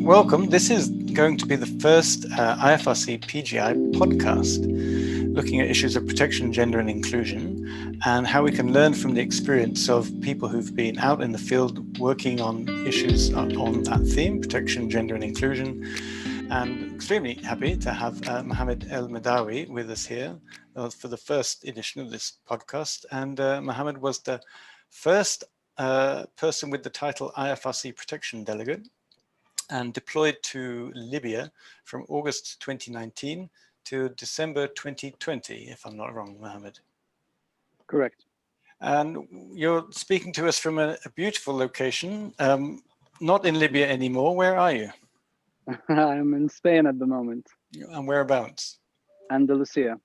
welcome. This is going to be the first IFRC PGI podcast looking at issues of protection, gender and inclusion, and how we can learn from the experience of people who've been out in the field working on issues on that theme, protection, gender and inclusion. And extremely happy to have Mohamed Meadawy with us here for the first edition of this podcast. And Mohamed was the first person with the title IFRC Protection Delegate and deployed to Libya from August 2019 to December 2020, if I'm not wrong, Mohamed. Correct. And you're speaking to us from a beautiful location, not in Libya anymore. Where are you? I'm in Spain at the moment. And whereabouts? Andalusia.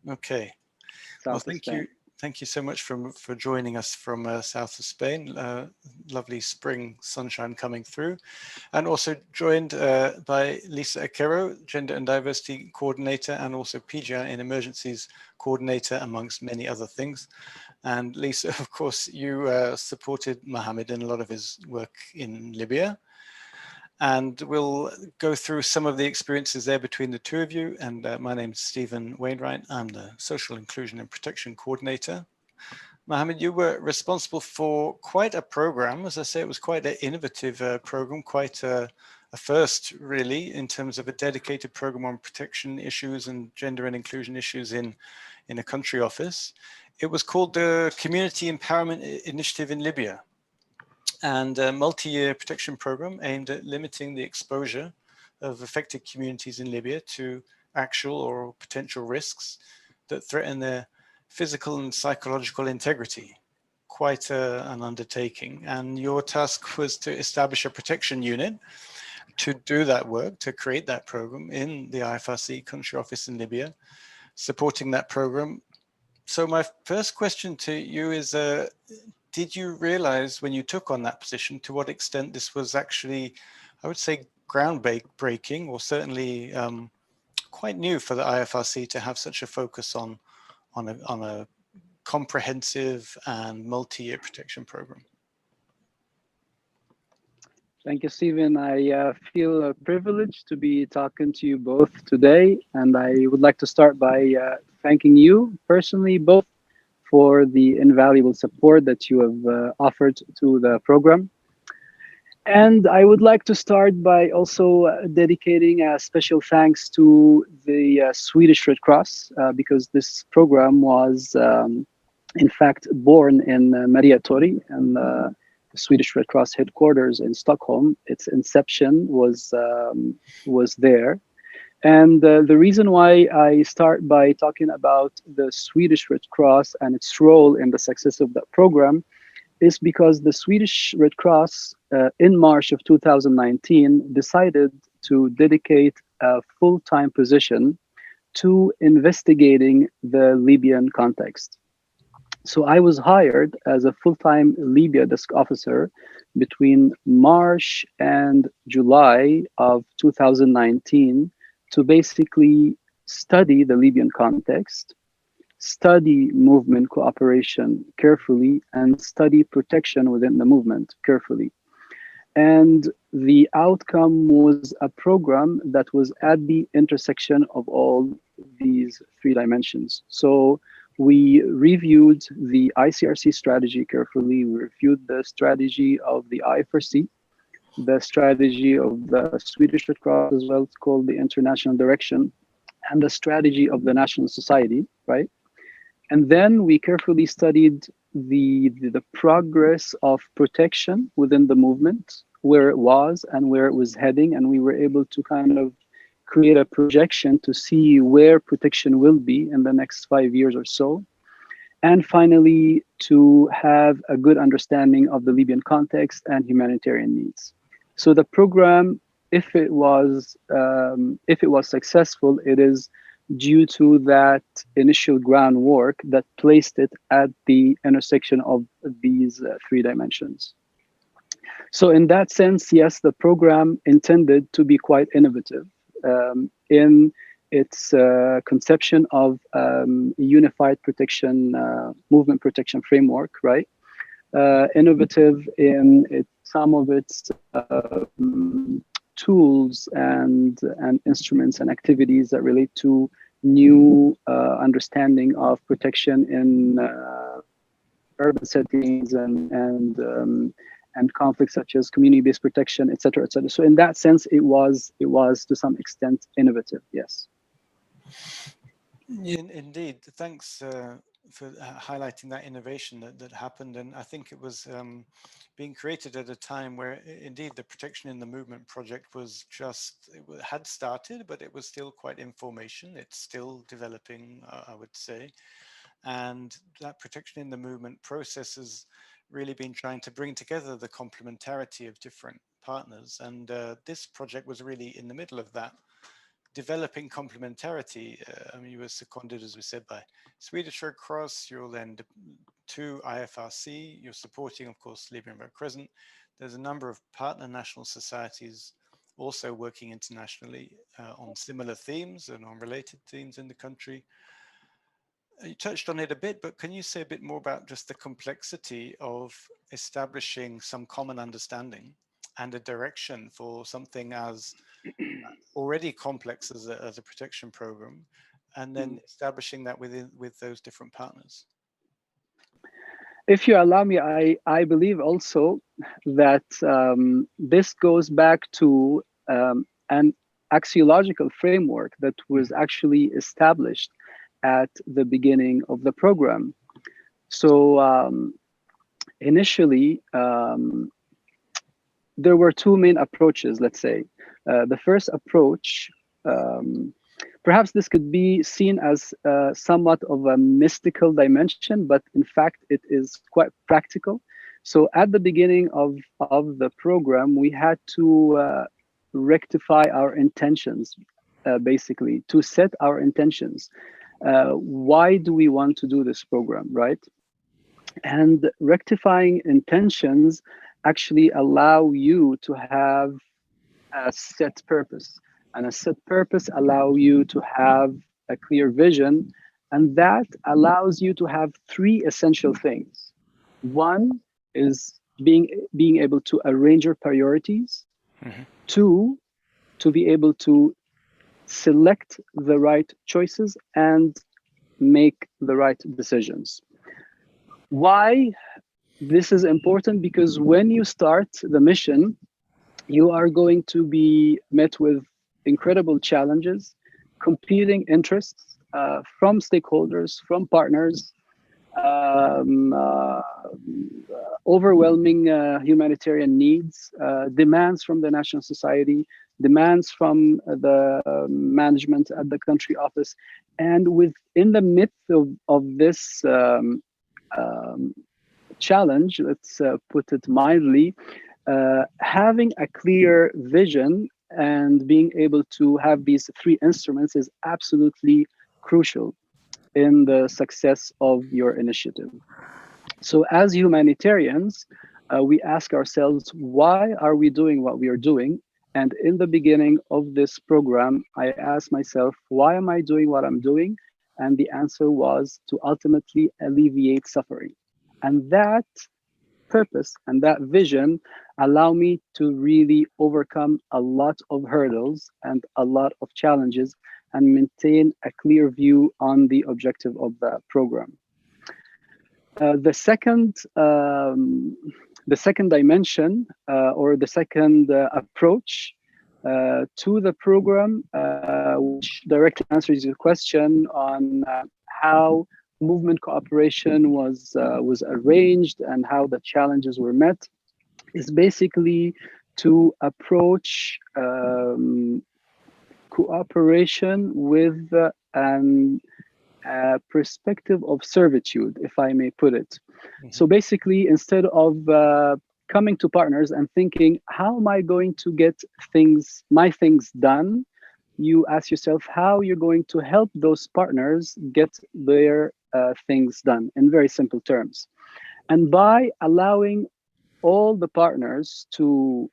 Okay. Well, thank you so much for joining us from south of Spain. Lovely spring sunshine coming through. And also joined by Lisa Akero, Gender and Diversity Coordinator, and also PGI in Emergencies Coordinator, amongst many other things. And Lisa, of course, you supported Mohamed in a lot of his work in Libya. And we'll go through some of the experiences there between the two of you. And my name is Stephen Wainwright. I'm the Social Inclusion and Protection Coordinator. Mohamed, you were responsible for quite a program. As I say, it was quite an innovative program, quite a first, really, in terms of a dedicated program on protection issues and gender and inclusion issues in a country office. It was called the Community Empowerment Initiative in Libya, and a multi-year protection program aimed at limiting the exposure of affected communities in Libya to actual or potential risks that threaten their physical and psychological integrity. Quite an undertaking. And your task was to establish a protection unit to do that work, to create that program in the IFRC country office in Libya, supporting that program. So my first question to you is, did you realize when you took on that position to what extent this was actually, I would say, groundbreaking, or certainly quite new for the IFRC to have such a focus on a comprehensive and multi-year protection program? Thank you, Stephen. I feel privileged to be talking to you both today, and I would like to start by thanking you personally, both for the invaluable support that you have offered to the program. And I would like to start by also dedicating a special thanks to the Swedish Red Cross, because this program was, in fact, born in Meadawy, and the Swedish Red Cross headquarters in Stockholm. Its inception was there. And the reason why I start by talking about the Swedish Red Cross and its role in the success of that program is because the Swedish Red Cross in March of 2019 decided to dedicate a full-time position to investigating the Libyan context. So I was hired as a full-time Libya desk officer between March and July of 2019 to basically study the Libyan context, study movement cooperation carefully, and study protection within the movement carefully. And the outcome was a program that was at the intersection of all these three dimensions. So we reviewed the ICRC strategy carefully, we reviewed the strategy of the IFRC, the strategy of the Swedish Red Cross as well, it's called the International Direction, and the strategy of the National Society, right? And then we carefully studied the progress of protection within the movement, where it was and where it was heading, and we were able to kind of create a projection to see where protection will be in the next 5 years or so. And finally, to have a good understanding of the Libyan context and humanitarian needs. So the program, if it was successful, it is due to that initial groundwork that placed it at the intersection of these three dimensions. So in that sense, yes, the program intended to be quite innovative in its conception of a unified protection, movement protection framework, right? Innovative in some of its tools and instruments and activities that relate to new understanding of protection in urban settings and conflicts such as community-based protection, et cetera, et cetera. So in that sense, it was to some extent innovative. Yes. Indeed. Thanks for highlighting that innovation that happened. And I think it was being created at a time where indeed the Protection in the Movement project was had started, but it was still quite in formation. It's still developing, I would say. And that Protection in the Movement process has really been trying to bring together the complementarity of different partners. And this project was really in the middle of that, developing complementarity. I mean, you were seconded, as we said, by Swedish Red Cross. You'll then to IFRC. You're supporting, of course, Libyan Red Crescent. There's a number of partner national societies also working internationally on similar themes and on related themes in the country. You touched on it a bit, but can you say a bit more about just the complexity of establishing some common understanding and a direction for something as already complex as a protection program, and then establishing that with those different partners? If you allow me, I believe also that this goes back to an axiological framework that was actually established at the beginning of the program. So initially, there were two main approaches, let's say. The first approach, perhaps this could be seen as somewhat of a mystical dimension, but in fact, it is quite practical. So at the beginning of the program, we had to rectify our intentions, basically, to set our intentions. Why do we want to do this program, right? And rectifying intentions actually allow you to have a set purpose, and a set purpose allow you to have a clear vision, and that allows you to have three essential things. One is being able to arrange your priorities. Mm-hmm. Two, to be able to select the right choices and make the right decisions. Why this is important? Because when you start the mission, you are going to be met with incredible challenges, competing interests from stakeholders, from partners, overwhelming humanitarian needs, demands from the national society, demands from the management at the country office. And within the midst of this challenge, let's put it mildly, having a clear vision and being able to have these three instruments is absolutely crucial in the success of your initiative. So as humanitarians, we ask ourselves, why are we doing what we are doing? And in the beginning of this program, I asked myself, why am I doing what I'm doing? And the answer was to ultimately alleviate suffering. And that purpose and that vision allow me to really overcome a lot of hurdles and a lot of challenges and maintain a clear view on the objective of the program. The second dimension or the second approach to the program, which directly answers your question on how movement cooperation was arranged and how the challenges were met, is basically to approach cooperation with a perspective of servitude, if I may put it. Mm-hmm. So basically, instead of coming to partners and thinking, how am I going to get my things done? You ask yourself how you're going to help those partners get their things done in very simple terms. And by allowing all the partners to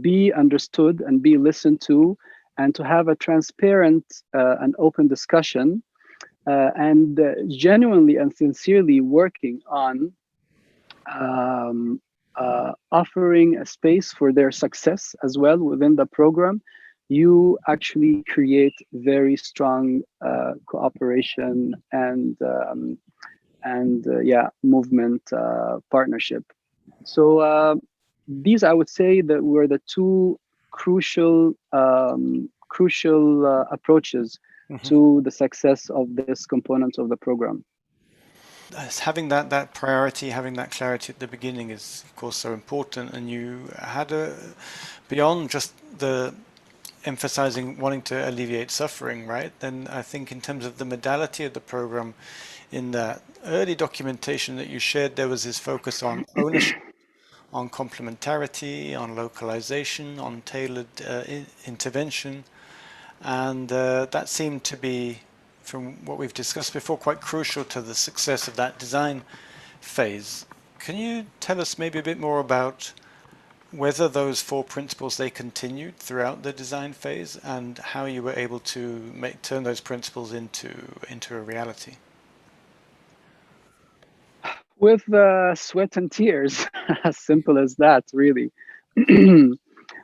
be understood and be listened to, and to have a transparent and open discussion, and genuinely and sincerely working on offering a space for their success as well within the program, you actually create very strong cooperation and movement partnership. So these, I would say, that were the two crucial approaches to the success of this component of the program. Having that priority, having that clarity at the beginning is, of course, so important. And you had beyond just the emphasizing wanting to alleviate suffering, right? Then I think in terms of the modality of the program, in that early documentation that you shared, there was this focus on ownership, on complementarity, on localization, on tailored intervention. And that seemed to be, from what we've discussed before, quite crucial to the success of that design phase. Can you tell us maybe a bit more about whether those four principles, they continued throughout the design phase, and how you were able to turn those principles into a reality? With sweat and tears, as simple as that, really.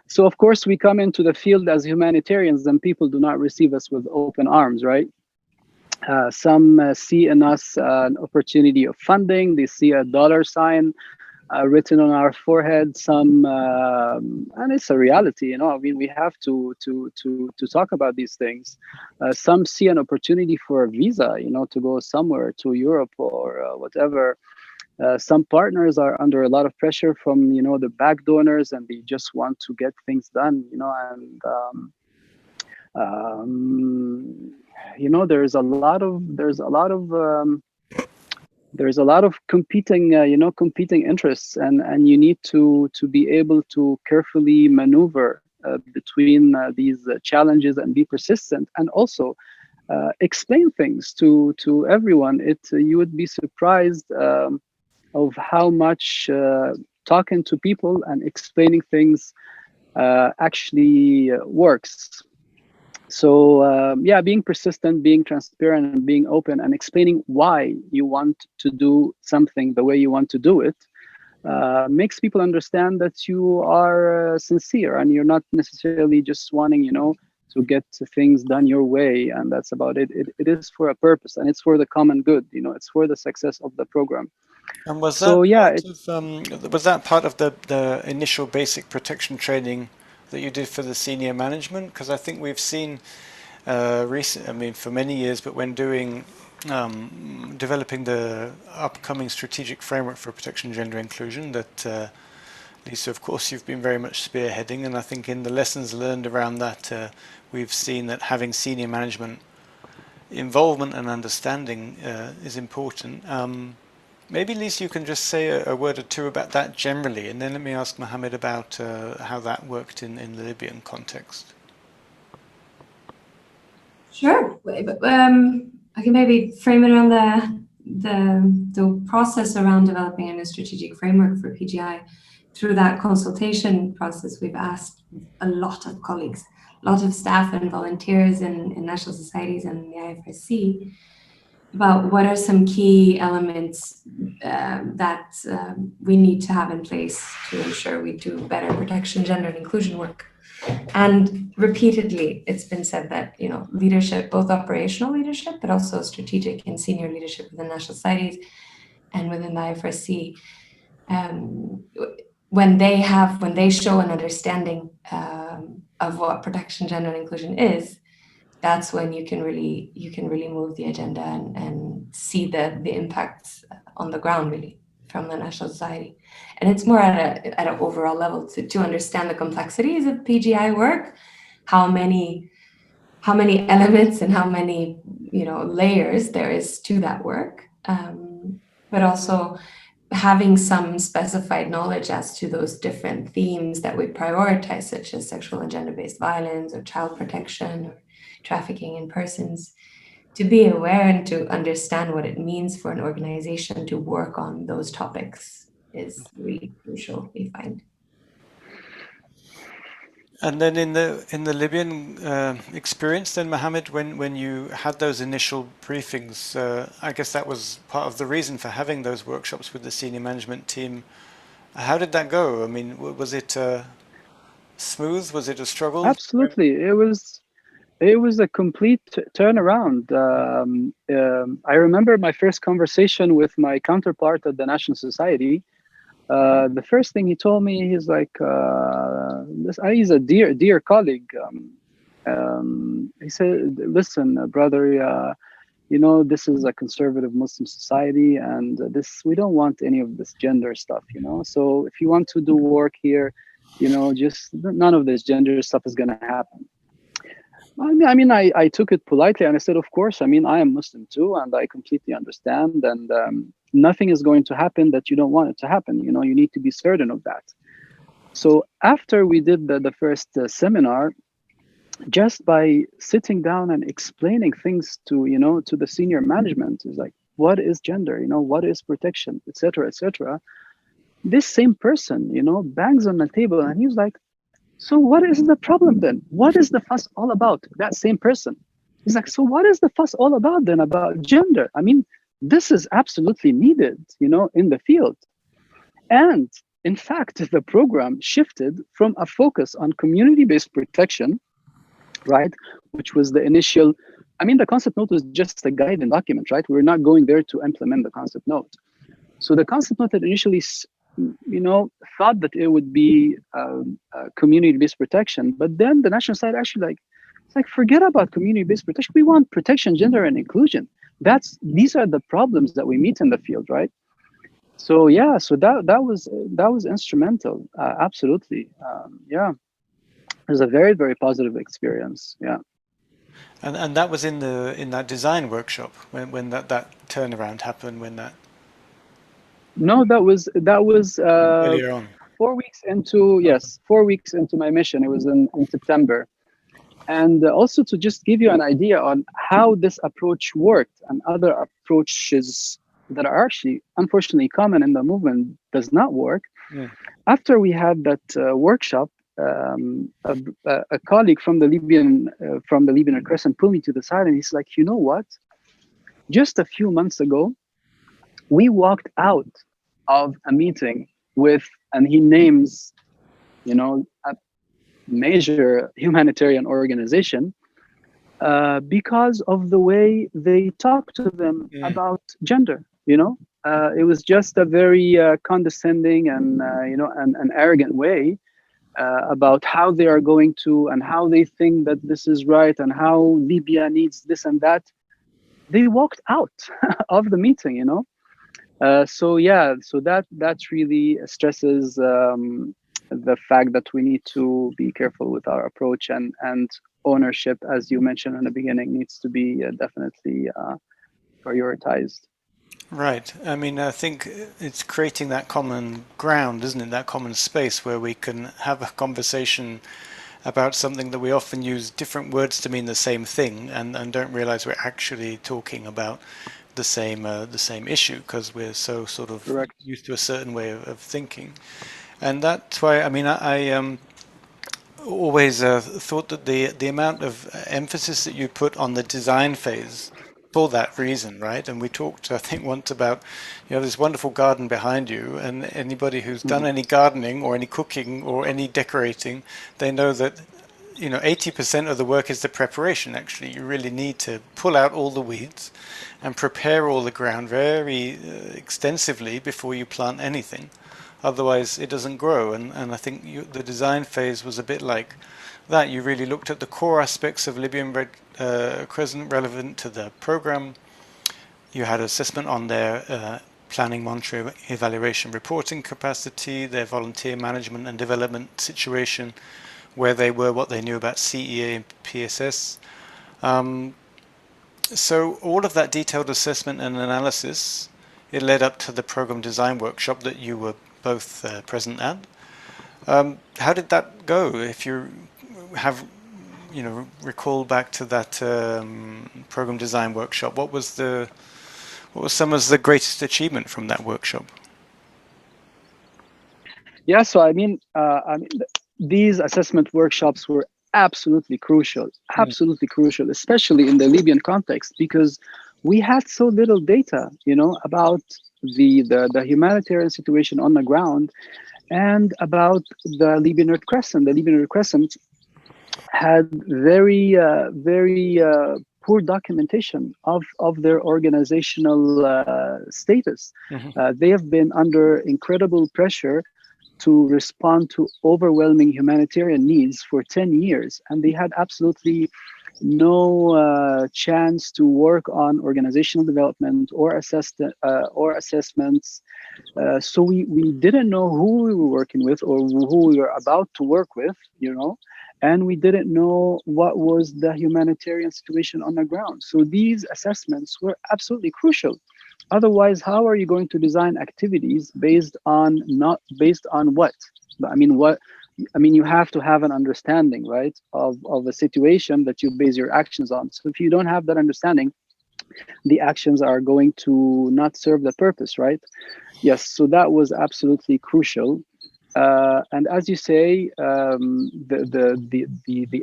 So, of course, we come into the field as humanitarians, and people do not receive us with open arms, right? Some see in us an opportunity of funding. They see a dollar sign written on our forehead. Some, and it's a reality, you know. I mean, we have to talk about these things. Some see an opportunity for a visa, you know, to go somewhere to Europe or whatever. Some partners are under a lot of pressure from, you know, the back donors, and they just want to get things done, you know. And you know, there's a lot of competing competing interests, and you need to be able to carefully maneuver between these challenges and be persistent, and also explain things to everyone. You would be surprised of how much talking to people and explaining things actually works. So yeah, being persistent, being transparent, and being open, and explaining why you want to do something the way you want to do it makes people understand that you are sincere, and you're not necessarily just wanting, you know, to get things done your way, and that's about it. It is for a purpose, and it's for the common good. You know, it's for the success of the program. And was that So yeah, part of the initial basic protection training that you did for the senior management? Because I think we've seen for many years, but when doing developing the upcoming strategic framework for protection and gender inclusion, that Lisa, of course, you've been very much spearheading, and I think in the lessons learned around that, we've seen that having senior management involvement and understanding is important. Maybe, Lisa, you can just say a word or two about that generally, and then let me ask Mohamed about how that worked in the Libyan context. Sure. I can maybe frame it around the process around developing a new strategic framework for PGI. Through that consultation process, we've asked a lot of colleagues, a lot of staff and volunteers in national societies and the IFRC about what are some key elements that we need to have in place to ensure we do better protection, gender, and inclusion work. And repeatedly, it's been said that, you know, leadership, both operational leadership, but also strategic and senior leadership within national societies and within the IFRC, when they show an understanding of what protection, gender, and inclusion is, that's when you can really move the agenda and see the impacts on the ground, really, from the national society. And it's more at an overall level to understand the complexities of PGI work, how many elements and how many, you know, layers there is to that work, but also having some specified knowledge as to those different themes that we prioritize, such as sexual and gender-based violence or child protection or trafficking in persons, to be aware and to understand what it means for an organization to work on those topics is really crucial, we find. And then in the Libyan experience, then Mohamed, when you had those initial briefings, I guess that was part of the reason for having those workshops with the senior management team How did that go? I mean, was it smooth? Was it a struggle? Absolutely, it was a complete turnaround. I remember my first conversation with my counterpart at the National Society. The first thing he told me, he's like, he's a dear colleague. He said, "Listen, brother, you know, this is a conservative Muslim society, and we don't want any of this gender stuff, you know. So if you want to do work here, you know, just none of this gender stuff is gonna happen." I took it politely and I said, of course, I mean, I am Muslim too, and I completely understand. And nothing is going to happen that you don't want it to happen. You know, you need to be certain of that. So after we did the first seminar, just by sitting down and explaining things to, you know, to the senior management, is like, what is gender? You know, what is protection, etc., etc. This same person, you know, bangs on the table and he's like, so what is the problem then? What is the fuss all about? That same person. He's like, so what is the fuss all about then about gender? I mean, this is absolutely needed, you know, in the field. And in fact, the program shifted from a focus on community-based protection, right? Which was the initial, I mean, the concept note was just a guiding document, right? We're not going there to implement the concept note. So the concept note that initially, you know, thought that it would be community-based protection, but then the national side actually it's like, forget about community-based protection. We want protection, gender, and inclusion. These are the problems that we meet in the field, right? So yeah, so that was instrumental, absolutely. Yeah, it was a very, very positive experience. Yeah. And that was in that design workshop when that turnaround happened, when that. No, that was Earlier on. 4 weeks into, yes, 4 weeks into my mission. It was in September. And also to just give you an idea on how this approach worked and other approaches that are actually unfortunately common in the movement does not work. Yeah. After we had that workshop, a colleague from the Libyan Red Cross pulled me to the side and he's like, you know what? Just a few months ago, we walked out of a meeting with, and he names, you know, a major humanitarian organization because of the way they talk to them about gender. You know, it was just a very condescending and you know, an arrogant way about how they are going to and how they think that this is right and how Libya needs this and that. They walked out of the meeting, you know. So yeah, so that really stresses the fact that we need to be careful with our approach, and ownership, as you mentioned in the beginning, needs to be definitely prioritized. Right. I mean, I think it's creating that common ground, isn't it? That common space where we can have a conversation about something that we often use different words to mean the same thing, and don't realize we're actually talking about the same issue because we're so sort of Correct. used to a certain way of thinking. And that's why, I mean, I always thought that the amount of emphasis that you put on the design phase for that reason, right? And we talked, I think, once about, you know, this wonderful garden behind you, and anybody who's done any gardening or any cooking or any decorating, they know that, you know, 80% of the work is the preparation. Actually, you really need to pull out all the weeds and prepare all the ground very extensively before you plant anything. Otherwise, it doesn't grow. And I think the design phase was a bit like that. You really looked at the core aspects of Libyan Red Crescent relevant to the program. You had assessment on their planning, monitoring, evaluation, reporting capacity, their volunteer management and development situation, where they were, what they knew about CEA and PSS. So all of that detailed assessment and analysis, it led up to the program design workshop that you were both present at. How did that go? If you have, you know, recall back to that program design workshop, what was some of the greatest achievement from that workshop? Yeah, so I mean, these assessment workshops were absolutely crucial, especially in the Libyan context, because we had so little data, about the humanitarian situation on the ground and about the Libyan Red Crescent. The Libyan Red Crescent had very poor documentation of their organizational status. They have been under incredible pressure to respond to overwhelming humanitarian needs for 10 years, and they had absolutely no chance to work on organizational development or assessments. So we didn't know who we were working with or who we were about to work with, and we didn't know what was the humanitarian situation on the ground. So these assessments were absolutely crucial. Otherwise, how are you going to design activities based on what? You have to have an understanding, right, of a situation that you base your actions on. So if you don't have that understanding, the actions are going to not serve the purpose, right? Yes, so that was absolutely crucial. And as you say, the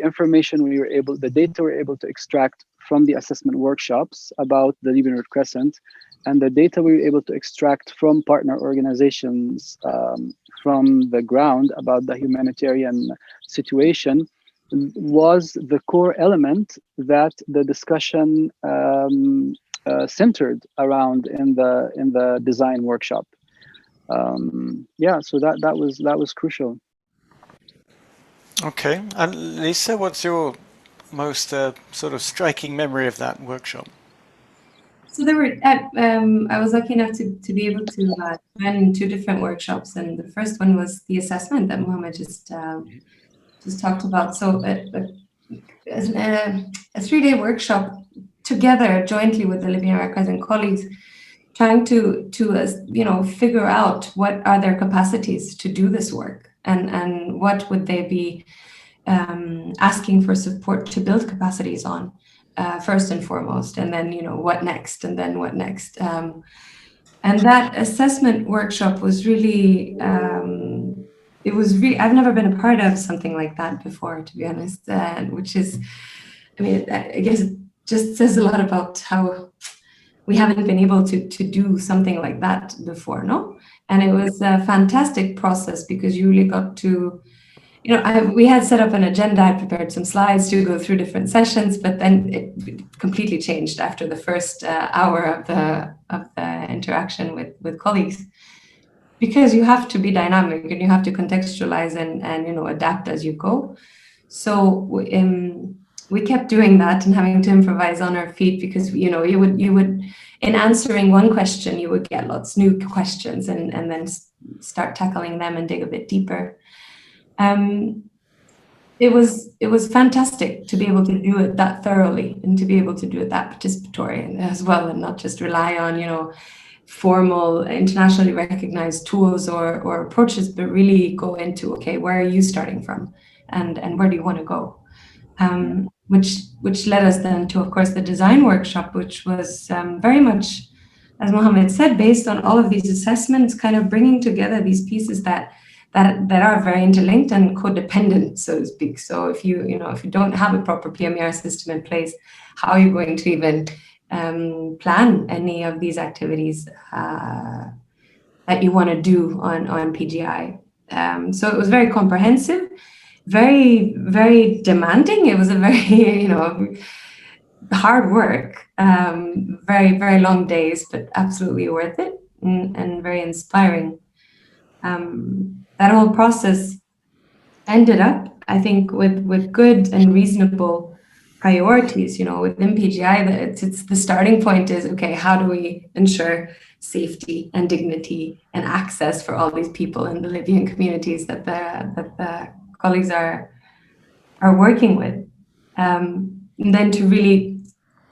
information the data we were able to extract from the assessment workshops about the Libyan Red Crescent, and the data we were able to extract from partner organizations from the ground about the humanitarian situation was the core element that the discussion centered around in the design workshop. So that was crucial. Okay, and Lisa, what's your most sort of striking memory of that workshop? So there were, I was lucky enough to be able to run 2 different workshops, and the first one was the assessment that Mohamed just talked about. So a 3-day workshop together jointly with the Libyan Red Cross and colleagues, trying to figure out what are their capacities to do this work, and what would they be asking for support to build capacities on, first and foremost, and then what next, and then what next. And that assessment workshop was really I've never been a part of something like that before, to be honest, which is, I guess it just says a lot about how we haven't been able to do something like that before, no? And it was a fantastic process because you really got to, we had set up an agenda, I prepared some slides to go through different sessions, but then it completely changed after the first hour of the interaction with colleagues, because you have to be dynamic and you have to contextualize and adapt as you go. So we kept doing that and having to improvise on our feet, because you would in answering one question you would get lots new questions and then start tackling them and dig a bit deeper. It was fantastic to be able to do it that thoroughly and to be able to do it that participatory as well, and not just rely on formal internationally recognized tools or approaches, but really go into, okay, where are you starting from, and where do you want to go? Which led us then to, of course, the design workshop, which was very much, as Mohamed said, based on all of these assessments, kind of bringing together these pieces that are very interlinked and codependent, so to speak. So if you don't have a proper PMER system in place, how are you going to even plan any of these activities that you want to do on PGI? So it was very comprehensive, very, very demanding. It was a very, hard work, very, very long days, but absolutely worth it, and very inspiring. That whole process ended up, I think, with good and reasonable priorities. Within PGI, it's the starting point is, okay, how do we ensure safety and dignity and access for all these people in the Libyan communities that the colleagues are working with, and then to really,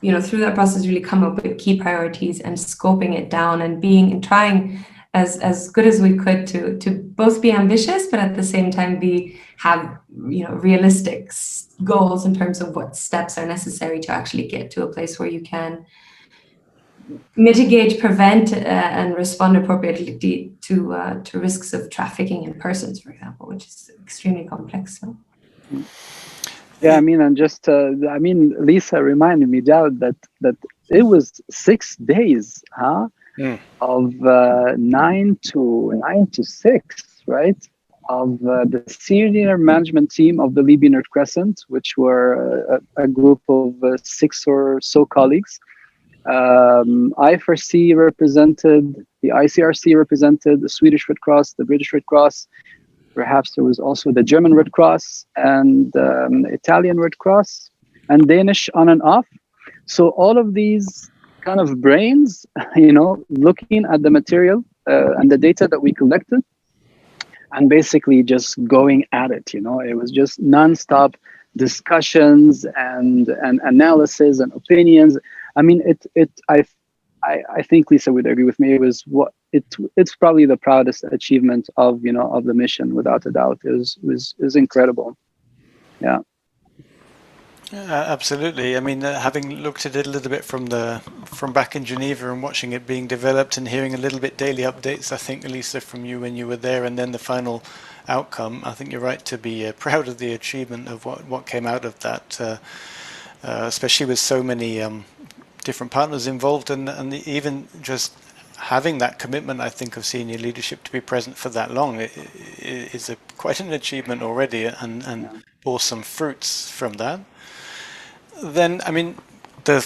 through that process, really come up with key priorities and scoping it down and trying as good as we could to both be ambitious, but at the same time have realistic goals in terms of what steps are necessary to actually get to a place where you can mitigate, prevent, and respond appropriately to risks of trafficking in persons, for example, which is extremely complex. So. Yeah, I mean, and just I mean, Lisa reminded me that it was 6 days, huh? Mm. Of 9 to 6, right? Of the senior management team of the Libyan Red Crescent, which were a group of 6 or so colleagues. I4C represented, the ICRC represented, the Swedish Red Cross, the British Red Cross. Perhaps there was also the German Red Cross and Italian Red Cross and Danish on and off. So all of these kind of brains, looking at the material and the data that we collected and basically just going at it. It was just nonstop discussions and analysis and opinions. I mean, I think Lisa would agree with me. It was it's probably the proudest achievement of the mission, without a doubt. It was incredible. Yeah. Absolutely. I mean, having looked at it a little bit from back in Geneva and watching it being developed and hearing a little bit daily updates, I think, Elisa, from you when you were there, and then the final outcome, I think you're right to be proud of the achievement of what came out of that, especially with so many different partners involved, and even just having that commitment, I think, of senior leadership to be present for that long is quite an achievement already, and bore some fruits from that. Then, I mean, uh,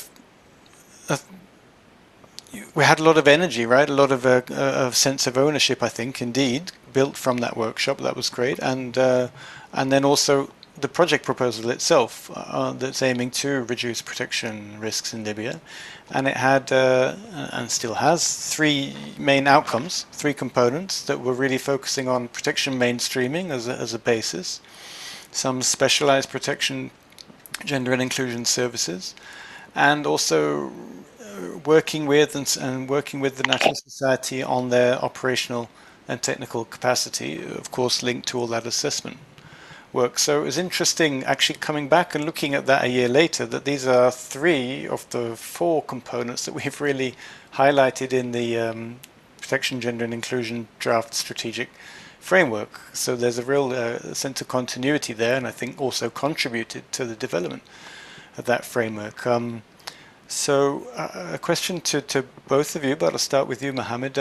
we had a lot of energy, right? A lot of sense of ownership, I think, indeed, built from that workshop. That was great, and then also the project proposal itself, that's aiming to reduce protection risks in Libya, and it had and still has 3 main outcomes, 3 components that were really focusing on protection mainstreaming as a basis, some specialized protection, gender and inclusion services, and also working with and working with the National Society on their operational and technical capacity, of course linked to all that assessment work. So it was interesting actually coming back and looking at that a year later, that these are 3 of the 4 components that we've really highlighted in the protection, gender and inclusion draft strategic framework. So there's a real sense of continuity there, and I think also contributed to the development of that framework. So a question to both of you, but I'll start with you, Mohamed.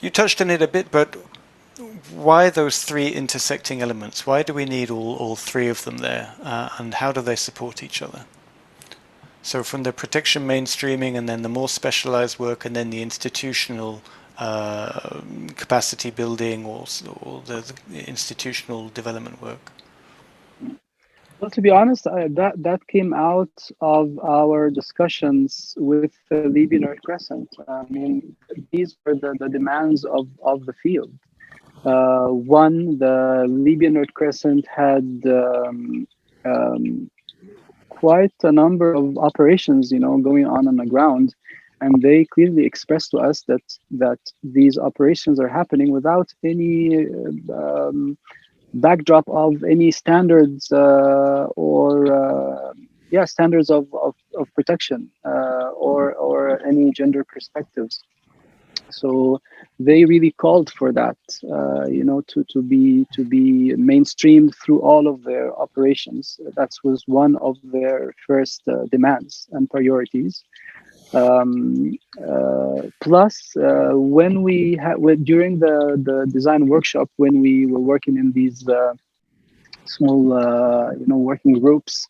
You touched on it a bit, but why those 3 intersecting elements? Why do we need all 3 of them there, and how do they support each other? So from the protection mainstreaming, and then the more specialized work, and then the institutional capacity building, or the institutional development work. Well, to be honest, that came out of our discussions with the Libyan Red Crescent. I mean, these were the demands of the field. One, the Libyan Red Crescent had quite a number of operations, going on the ground, and they clearly expressed to us that these operations are happening without any backdrop of any standards or standards of protection or any gender perspectives. So they really called for that, to be mainstreamed through all of their operations. That was one of their first demands and priorities. Plus, when we had during the design workshop, when we were working in these small, working groups,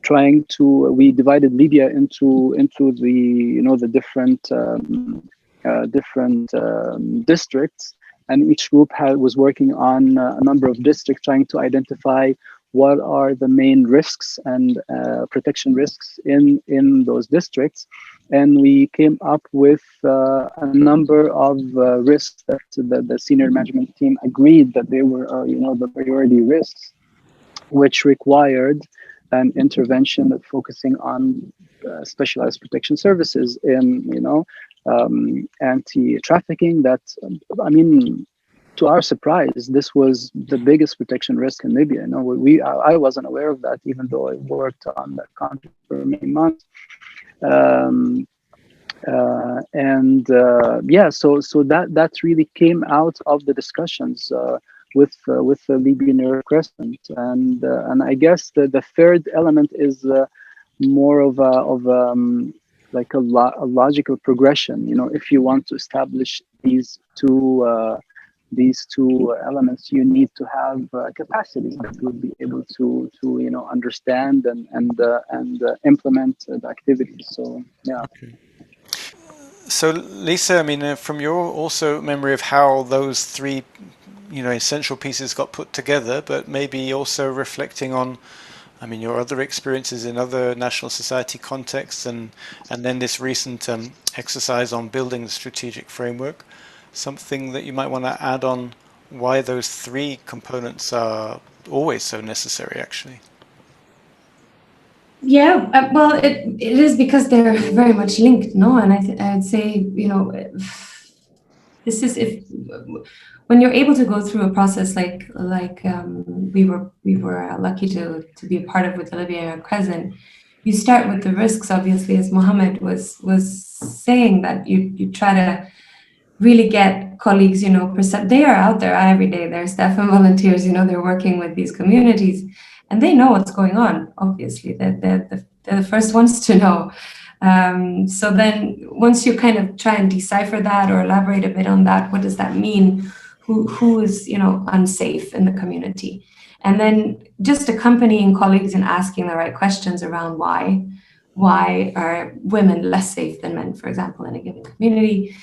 we divided Libya into the different districts, and each group was working on a number of districts, trying to identify what are the main risks and protection risks in those districts. And we came up with a number of risks that the senior management team agreed that they were, the priority risks, which required an intervention focusing on specialized protection services in, anti-trafficking. That, I mean, to our surprise, this was the biggest protection risk in Libya. I wasn't aware of that, even though I worked on that contract for many months. So that really came out of the discussions. with the Libyan Red Crescent, and I guess the third element is more of like a logical progression. You know, if you want to establish these two elements, you need to have capacity that will be able to understand and implement the activities. So yeah. Okay. So Lisa, I mean, from your also memory of how those three, essential pieces got put together, but maybe also reflecting on, I mean, your other experiences in other national society contexts, and then this recent exercise on building the strategic framework, something that you might want to add on why those three components are always so necessary, actually. Yeah, well, it is because they're very much linked, no? And I'd say, this is when you're able to go through a process like we were lucky to be a part of with the Libyan Red Crescent. You start with the risks, obviously, as Mohamed was saying, that you try to really get colleagues, they are out there every day. They're staff and volunteers, they're working with these communities, and they know what's going on. Obviously, they're the first ones to know. So then once you kind of try and decipher that or elaborate a bit on that, what does that mean? Who is, unsafe in the community? And then just accompanying colleagues and asking the right questions around why are women less safe than men, for example, in a given community?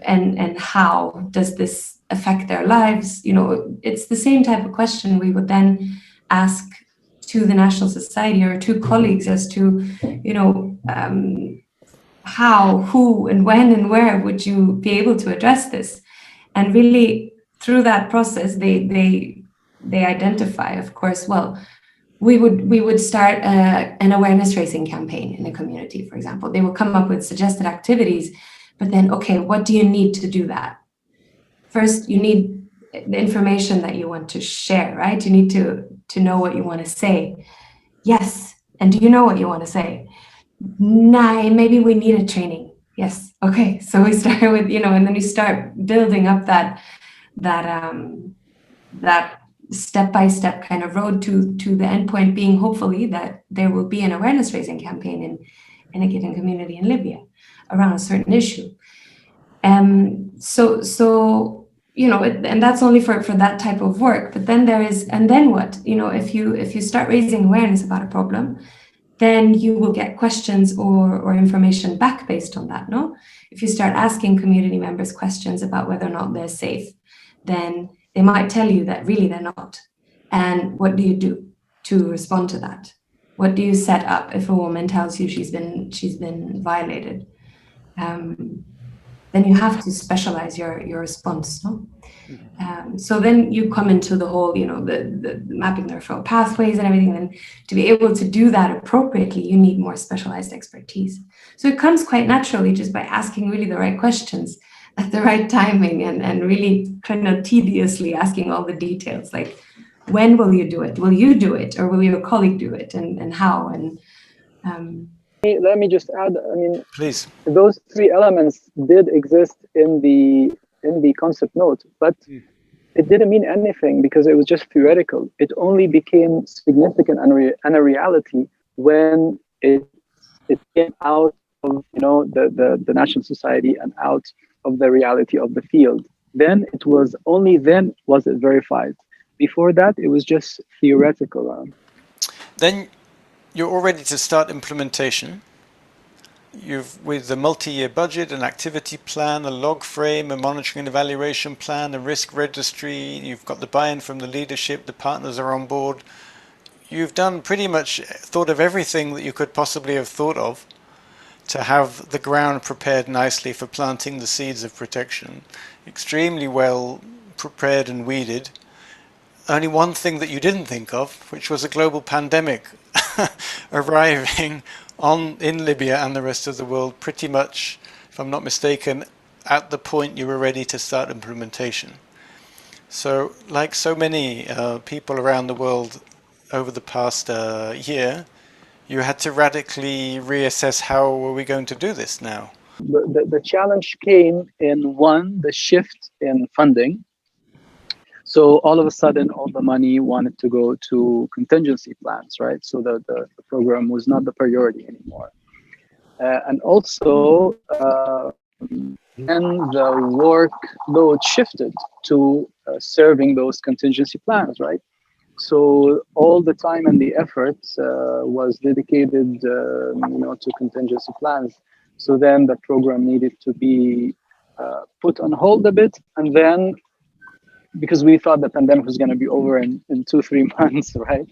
And how does this affect their lives? It's the same type of question we would then ask to the national society or to colleagues as to, how, who, and when, and where would you be able to address this? And really, through that process, they identify, of course, well, we would start an awareness raising campaign in a community, for example. They will come up with suggested activities, but then, okay, what do you need to do that? First, you need the information that you want to share, right? You need to know what you want to say. Yes, and do you know what you want to say? Nah, maybe we need a training. Yes, okay. So we start with, and then you start building up that step-by-step kind of road to the end point being hopefully that there will be an awareness raising campaign in a given community in Libya around a certain issue. So and that's only for that type of work. But then and then what? If you start raising awareness about a problem, then you will get questions or information back based on that, no? If you start asking community members questions about whether or not they're safe, then they might tell you that really they're not. And what do you do to respond to that? What do you set up if a woman tells you she's been violated? Then you have to specialize your response, no? So then you come into the whole, the mapping the referral pathways and everything. And to be able to do that appropriately, you need more specialized expertise. So it comes quite naturally just by asking really the right questions at the right timing and really kind of tediously asking all the details, like, when will you do it? Will you do it, or will your colleague do it, and how? And let me just add, I mean, please. Those three elements did exist in the concept note, but it didn't mean anything because it was just theoretical. It only became significant and a reality when it came out of the national society and out of the reality of the field. Then it was it verified. Before that, it was just theoretical. Then you're all ready to start implementation. With a multi-year budget, an activity plan, a log frame, a monitoring and evaluation plan, a risk registry, you've got the buy-in from the leadership, the partners are on board. You've done pretty much thought of everything that you could possibly have thought of to have the ground prepared nicely for planting the seeds of protection. Extremely well prepared and weeded. Only one thing that you didn't think of, which was a global pandemic arriving in Libya and the rest of the world, pretty much, if I'm not mistaken, at the point you were ready to start implementation. So, like so many people around the world over the past year, you had to radically reassess how are we going to do this now? The challenge came in the shift in funding. So all of a sudden, all the money wanted to go to contingency plans, right? So the program was not the priority anymore. And also, then the workload shifted to serving those contingency plans, right? So all the time and the effort was dedicated, to contingency plans. So then the program needed to be put on hold a bit, and then because we thought the pandemic was going to be over in 2-3 months, right?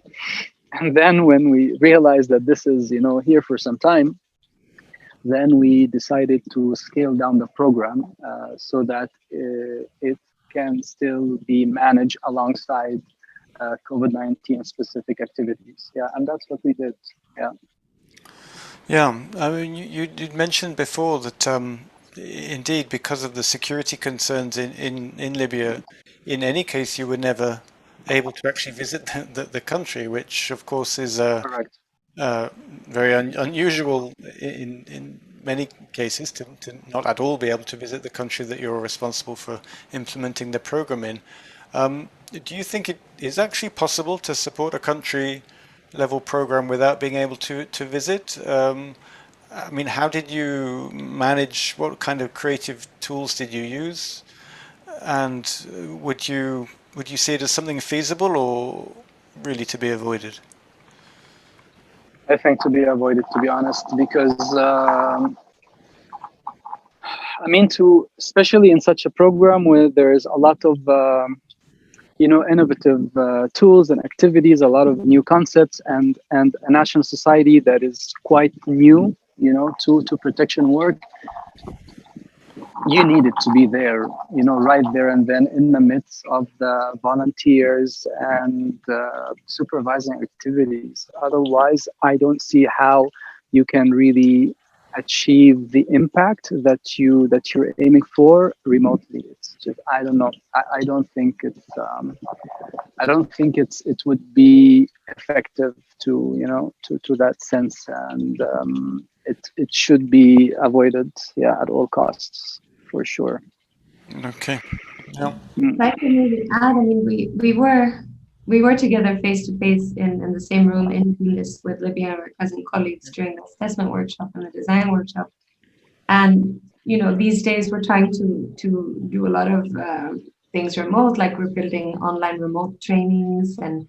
And then when we realized that this is, here for some time, then we decided to scale down the program so that it can still be managed alongside COVID-19 specific activities. Yeah, and that's what we did. Yeah. Yeah, I mean, you'd mentioned before that indeed, because of the security concerns in Libya, in any case, you were never able to actually visit the country, which of course is Correct. very unusual in many cases to not at all be able to visit the country that you're responsible for implementing the program in. Do you think it is actually possible to support a country level program without being able to visit? I mean, how did you manage? What kind of creative tools did you use? And would you see it as something feasible or really to be avoided? I think to be avoided, to be honest, because especially in such a program where there's a lot of innovative tools and activities, a lot of new concepts, and a national society that is quite new, to protection work. You needed to be there, right there and then in the midst of the volunteers and supervising activities. Otherwise, I don't see how you can really achieve the impact that you're aiming for remotely. It's just, I don't know. I don't think it would be effective to that sense, and it should be avoided, yeah, at all costs, for sure. Okay. Yeah. If I can maybe add, I mean, we were together face to face in the same room in Tunis with Libya and our cousin colleagues during the assessment workshop and the design workshop. And these days we're trying to do a lot of things remote, like we're building online remote trainings. And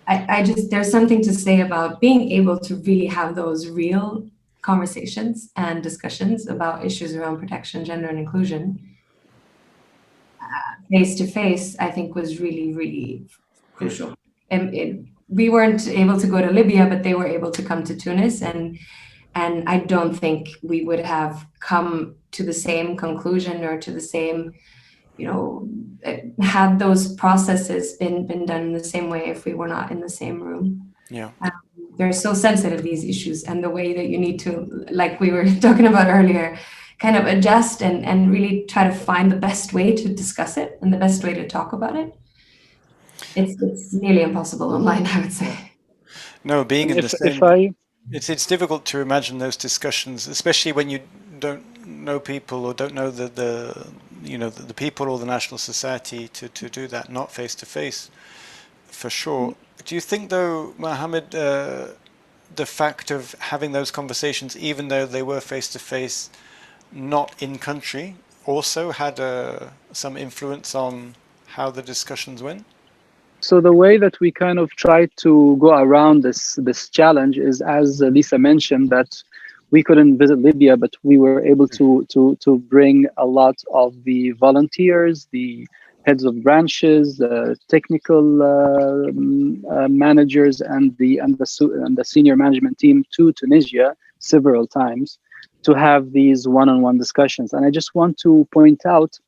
I just, there's something to say about being able to really have those real conversations and discussions about issues around protection, gender, and inclusion face to face. I think was really, really crucial. And we weren't able to go to Libya, but they were able to come to Tunis, and I don't think we would have come to the same conclusion or to the same, had those processes been done in the same way if we were not in the same room. Yeah. They're so sensitive, these issues, and the way that you need to, like we were talking about earlier, kind of adjust and really try to find the best way to discuss it and the best way to talk about it. It's nearly impossible online, I would say. No, being in the same, it's difficult to imagine those discussions, especially when you don't know people or don't know the people or the national society to do that, not face to face, for sure. Do you think, though, Mohamed, the fact of having those conversations, even though they were face to face, not in country, also had some influence on how the discussions went? So the way that we kind of tried to go around this challenge is, as Lisa mentioned, that we couldn't visit Libya, but we were able to bring a lot of the volunteers, the heads of branches, the technical managers, and the senior management team to Tunisia several times to have these one-on-one discussions. And I just want to point out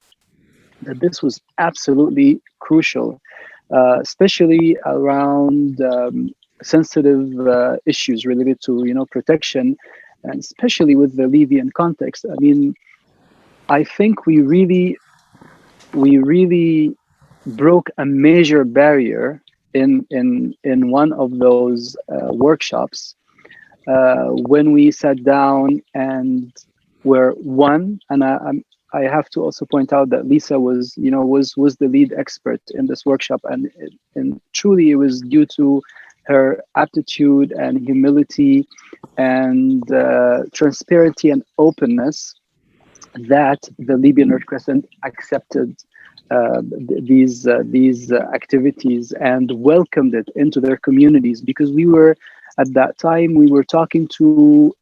that this was absolutely crucial, especially around sensitive issues related to protection, and especially with the Libyan context. I mean, I think we really broke a major barrier in one of those workshops when we sat down and were one. And I have to also point out that Lisa was the lead expert in this workshop, and truly it was due to her aptitude and humility and transparency and openness that the Libyan Red Crescent accepted these activities and welcomed it into their communities, because at that time we were talking to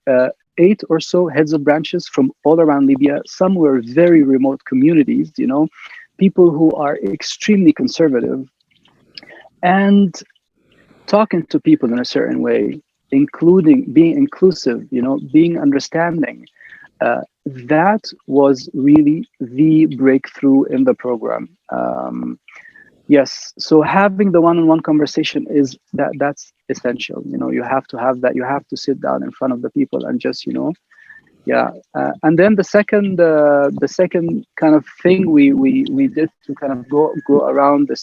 8 or so heads of branches from all around Libya. Some were very remote communities, people who are extremely conservative, and talking to people in a certain way, including being inclusive, being understanding. That was really the breakthrough in the program. Yes, so having the one-on-one conversation that's essential. You have to have that. You have to sit down in front of the people and just, yeah. And then the second kind of thing we did to kind of go around this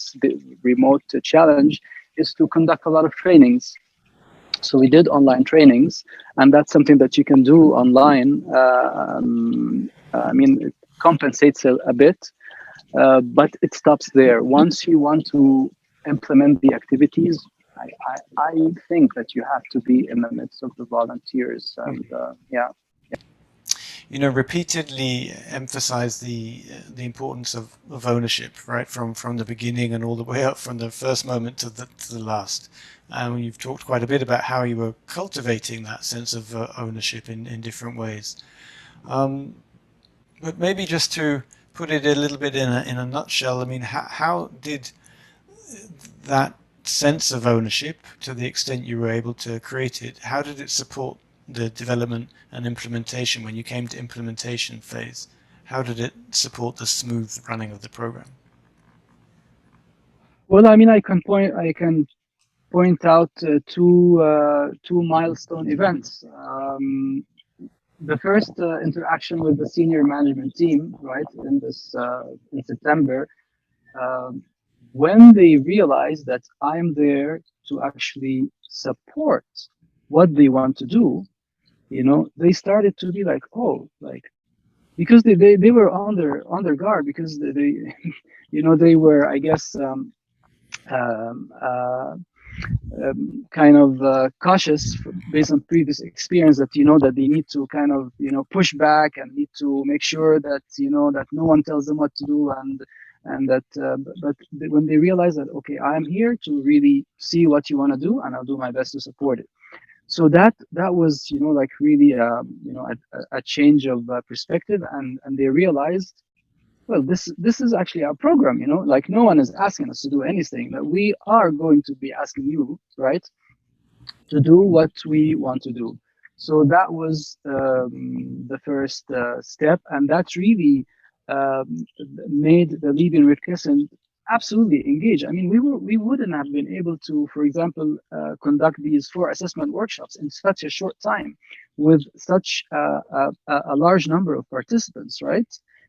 remote challenge is to conduct a lot of trainings. So we did online trainings, and that's something that you can do online. It compensates a bit, but it stops there. Once you want to implement the activities, I think that you have to be in the midst of the volunteers, and yeah. Repeatedly emphasize the importance of ownership, right, from the beginning and all the way up, from the first moment to the last. And you've talked quite a bit about how you were cultivating that sense of ownership in different ways. But maybe just to put it a little bit in a nutshell, I mean, how did that sense of ownership, to the extent you were able to create it, how did it support the development and implementation when you came to implementation phase? How did it support the smooth running of the program? Well, I mean, I can point out two milestone events. The first interaction with the senior management team, right, in September, when they realized that I'm there to actually support what they want to do, they started to be like, oh, like, because they were on their guard, because they they were, I guess, kind of cautious based on previous experience, that that they need to kind of push back and need to make sure that that no one tells them what to do, and that but when they realize that, okay, I'm here to really see what you want to do, and I'll do my best to support it. So that was like really a change of perspective, and they realized, well, this is actually our program, like no one is asking us to do anything, that we are going to be asking you, right, to do what we want to do. So that was the first step, and that really made the Libyan Red Crescent absolutely engaged. I mean, we wouldn't have been able to, for example, conduct these 4 assessment workshops in such a short time with such a large number of participants, right?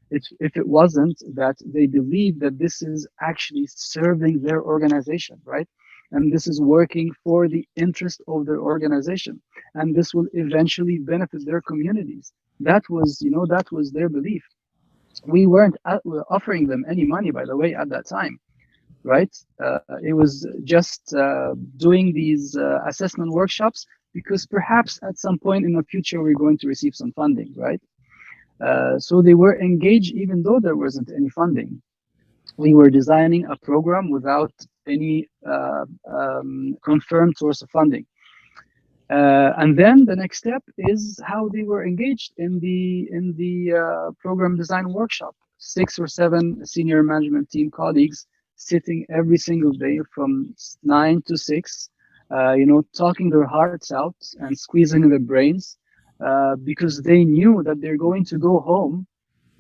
If it wasn't that they believe that this is actually serving their organization, right? And this is working for the interest of their organization, and this will eventually benefit their communities. That was their belief. We weren't offering them any money, by the way, at that time, right? It was just doing these assessment workshops because perhaps at some point in the future we're going to receive some funding, right? So they were engaged even though there wasn't any funding. We were designing a program without any confirmed source of funding. And then the next step is how they were engaged in the program design workshop. 6 or 7 senior management team colleagues sitting every single day from 9 to 6, talking their hearts out and squeezing their brains, because they knew that they're going to go home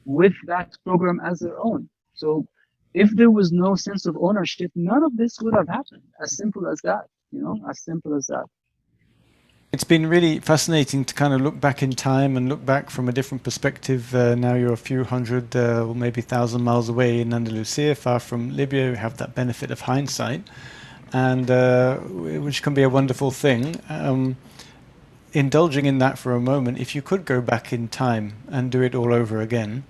with that program as their own. So if there was no sense of ownership, none of this would have happened. As simple as that, as simple as that. It's been really fascinating to kind of look back in time and look back from a different perspective. Now you're a few hundred or maybe 1,000 miles away in Andalusia, far from Libya. You have that benefit of hindsight, and which can be a wonderful thing. Indulging in that for a moment, if you could go back in time and do it all over again,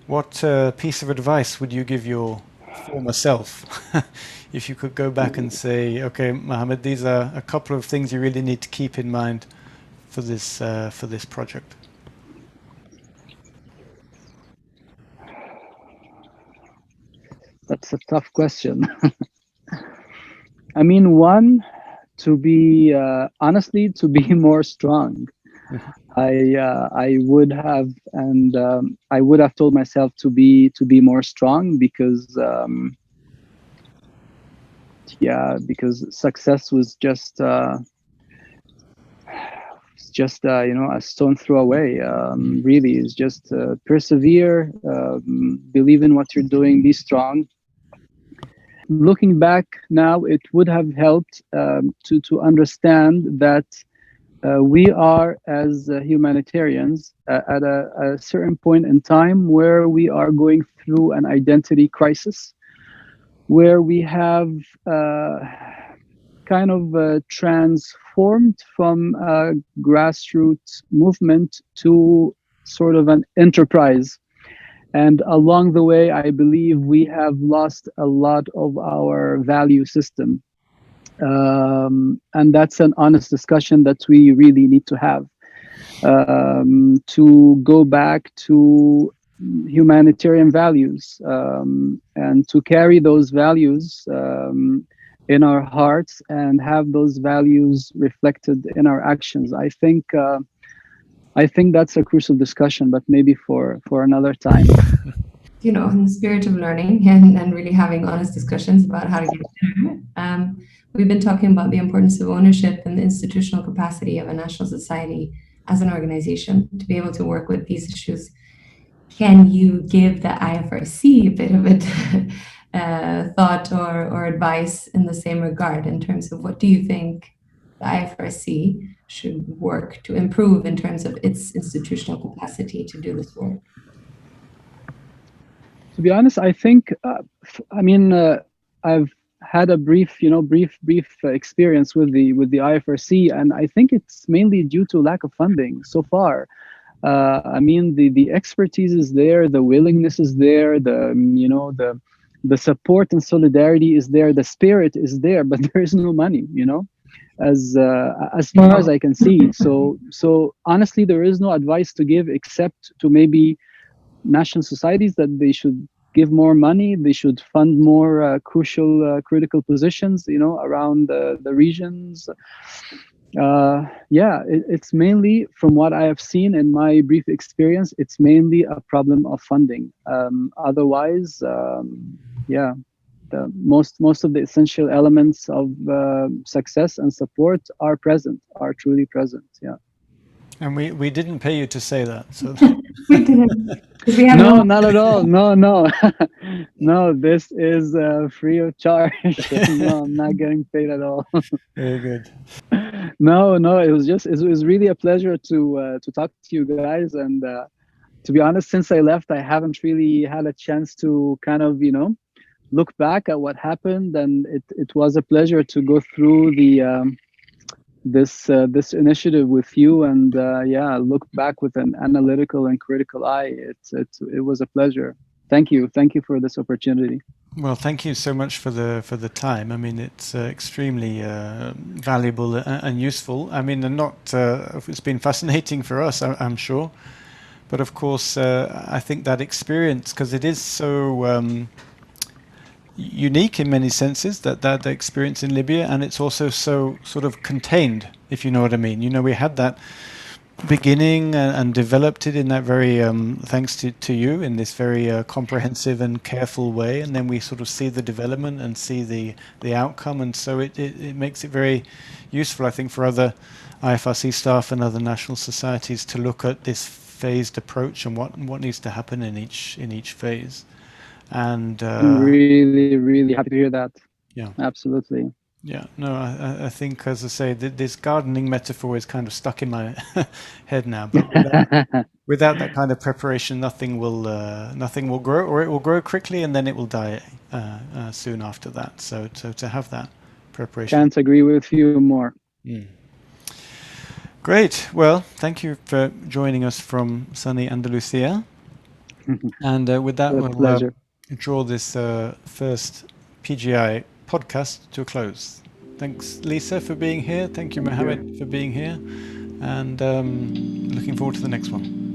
What piece of advice would you give your former self if you could go back and say, okay, Mohamed, these are a couple of things you really need to keep in mind for this project? That's a tough question. I mean, one, to be honestly, to be more strong. I would have, and I would have told myself to be more strong, because because success was just you know, a stone throw away. Really, is just persevere, believe in what you're doing, be strong. Looking back now, it would have helped to understand that we are, as humanitarians, at a certain point in time where we are going through an identity crisis, where we have kind of transformed from a grassroots movement to sort of an enterprise. And along the way, I believe we have lost a lot of our value system. And that's an honest discussion that we really need to have, to go back to humanitarian values, and to carry those values in our hearts and have those values reflected in our actions. I think that's a crucial discussion, but maybe for another time. You know, in the spirit of learning and really having honest discussions about how to get better, we've been talking about the importance of ownership and the institutional capacity of a national society as an organization to be able to work with these issues. Can you give the IFRC a bit of a thought or advice in the same regard, in terms of what do you think the IFRC should work to improve in terms of its institutional capacity to do this work? To be honest, I think, I mean, I've had a brief experience with the IFRC, and I think it's mainly due to lack of funding so far. I mean, the expertise is there, the willingness is there, the support and solidarity is there, the spirit is there, but there is no money, you know, as far as I can see. So honestly, there is no advice to give except to maybe national societies that they should give more money, they should fund more crucial critical positions, you know, around the regions. It's mainly, from what I have seen in my brief experience, it's mainly a problem of funding. Otherwise, the most of the essential elements of success and support are truly present. Yeah. And we didn't pay you to say that, so We didn't. We have no, not at all. No, no. This is free of charge. No, I'm not getting paid at all. very good. No. It was really a pleasure to talk to you guys. And to be honest, since I left, I haven't really had a chance to kind of, you know, look back at what happened. And it was a pleasure to go through the this initiative with you, and look back with an analytical and critical eye. It was a pleasure. Thank you for this opportunity. Well, thank you so much for the time. I mean, it's extremely valuable and useful. I mean, and not it's been fascinating for us, I'm sure, but of course, I think that experience, because it is so unique in many senses, that experience in Libya, and it's also so sort of contained, if you know what I mean. You know, we had that beginning and developed it in that very thanks to you, in this very comprehensive and careful way, and then we sort of see the development and see the outcome, and so it makes it very useful, I think, for other IFRC staff and other national societies to look at this phased approach and what needs to happen in each phase. And really happy to hear that. Yeah, absolutely. Yeah, no, I think, as I say, this gardening metaphor is kind of stuck in my head now. But without that kind of preparation, nothing will grow, or it will grow quickly and then it will die soon after that. So to have that preparation. Can't agree with you more. Great. Well, thank you for joining us from sunny Andalusia. And with that, With we'll pleasure. draw this first PGI podcast to a close. Thanks, Lisa, for being here. Thank you, Mohamed, for being here. And looking forward to the next one.